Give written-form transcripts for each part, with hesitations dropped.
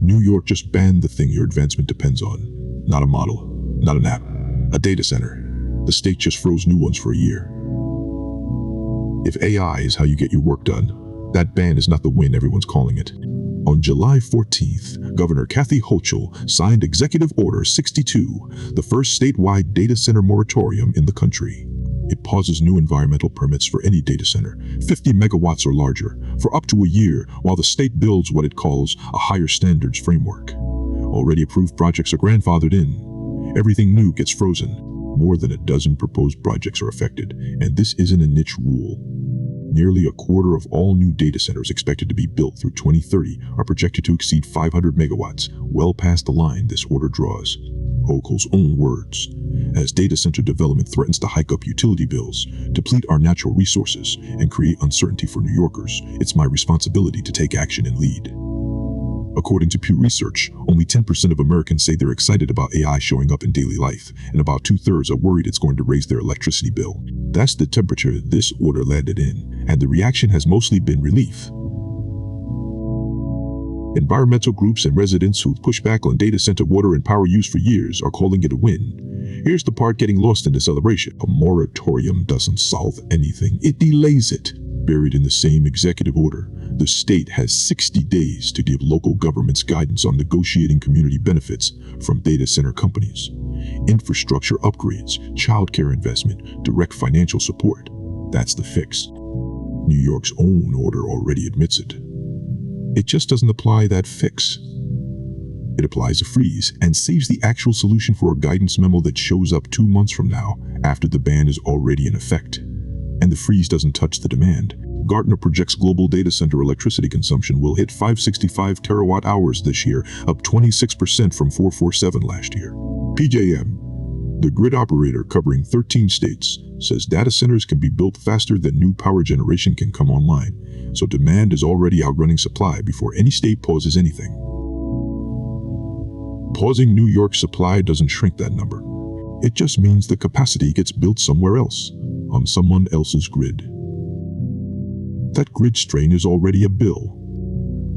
New York just banned the thing your advancement depends on. Not a model, not an app, a data center. The state just froze new ones for a year. If AI is how you get your work done, that ban is not the win everyone's calling it. On July 14th, Governor Kathy Hochul signed Executive Order 62, the first statewide data center moratorium in the country. It pauses new environmental permits for any data center, 50 megawatts or larger, for up to a year while the state builds what it calls a higher standards framework. Already approved projects are grandfathered in. Everything new gets frozen. More than a dozen proposed projects are affected, and this isn't a niche rule. Nearly a quarter of all new data centers expected to be built through 2030 are projected to exceed 500 megawatts, well past the line this order draws. Hochul's own words: as data center development threatens to hike up utility bills, deplete our natural resources, and create uncertainty for New Yorkers, it's my responsibility to take action and lead. According to Pew Research, only 10% of Americans say they're excited about AI showing up in daily life, and about 2/3 are worried it's going to raise their electricity bill. That's the temperature this order landed in, and the reaction has mostly been relief. Environmental groups and residents who've pushed back on data center water and power use for years are calling it a win. Here's the part getting lost in the celebration. A moratorium doesn't solve anything, it delays it. Buried in the same executive order, the state has 60 days to give local governments guidance on negotiating community benefits from data center companies. Infrastructure upgrades, childcare investment, direct financial support. That's the fix. New York's own order already admits it. It just doesn't apply that fix. It applies a freeze and saves the actual solution for a guidance memo that shows up 2 months from now after the ban is already in effect. And the freeze doesn't touch the demand. Gartner projects global data center electricity consumption will hit 565 terawatt hours this year, up 26% from 447 last year. PJM, the grid operator covering 13 states, says data centers can be built faster than new power generation can come online, so demand is already outrunning supply before any state pauses anything. Pausing New York's supply doesn't shrink that number. It just means the capacity gets built somewhere else, on someone else's grid. That grid strain is already a bill,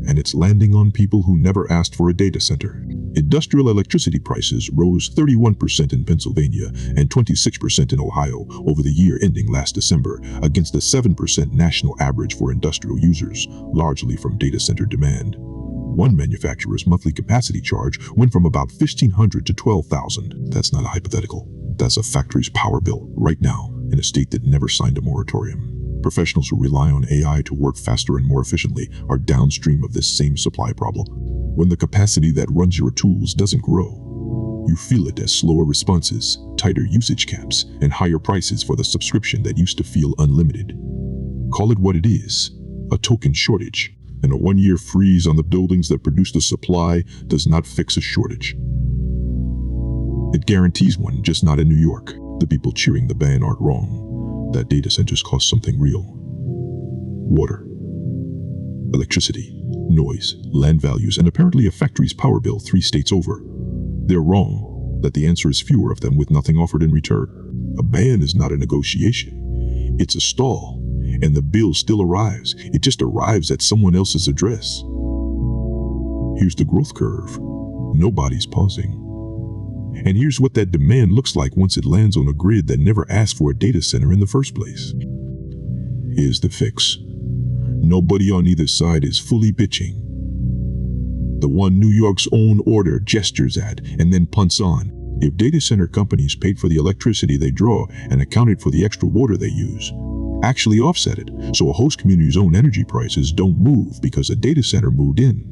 and it's landing on people who never asked for a data center. Industrial electricity prices rose 31% in Pennsylvania and 26% in Ohio over the year ending last December, against a 7% national average for industrial users, largely from data center demand. One manufacturer's monthly capacity charge went from about $1,500 to $12,000. That's not a hypothetical. That's a factory's power bill right now in a state that never signed a moratorium. Professionals who rely on AI to work faster and more efficiently are downstream of this same supply problem. When the capacity that runs your tools doesn't grow, you feel it as slower responses, tighter usage caps, and higher prices for the subscription that used to feel unlimited. Call it what it is, a token shortage. And a 1-year freeze on the buildings that produce the supply does not fix a shortage. It guarantees one, just not in New York. The people cheering the ban aren't wrong. That data centers cost something real. Water, electricity, noise, land values, and apparently a factory's power bill 3 states over. They're wrong that the answer is fewer of them with nothing offered in return. A ban is not a negotiation. It's a stall. And the bill still arrives. It just arrives at someone else's address. Here's the growth curve. Nobody's pausing. And here's what that demand looks like once it lands on a grid that never asked for a data center in the first place. Here's the fix. Nobody on either side is fully bitching. The one New York's own order gestures at and then punts on. If data center companies paid for the electricity they draw and accounted for the extra water they use, actually offset it, so a host community's own energy prices don't move because a data center moved in.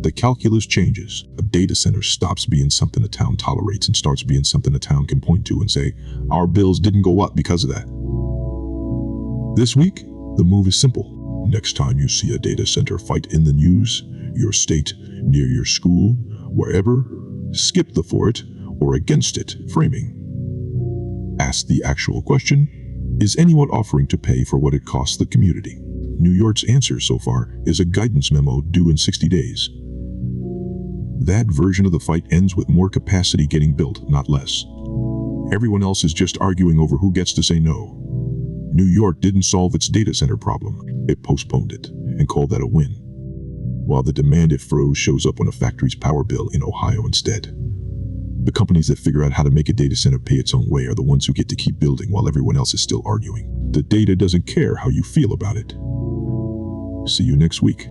The calculus changes. A data center stops being something a town tolerates and starts being something a town can point to and say, our bills didn't go up because of that. This week, the move is simple. Next time you see a data center fight in the news, your state, near your school, wherever, skip the for it or against it framing. Ask the actual question: is anyone offering to pay for what it costs the community? New York's answer so far is a guidance memo due in 60 days. That version of the fight ends with more capacity getting built, not less. Everyone else is just arguing over who gets to say no. New York didn't solve its data center problem. It postponed it and called that a win. while the demand it froze shows up on a factory's power bill in Ohio instead. The companies that figure out how to make a data center pay its own way are the ones who get to keep building while everyone else is still arguing. The data doesn't care how you feel about it. See you next week.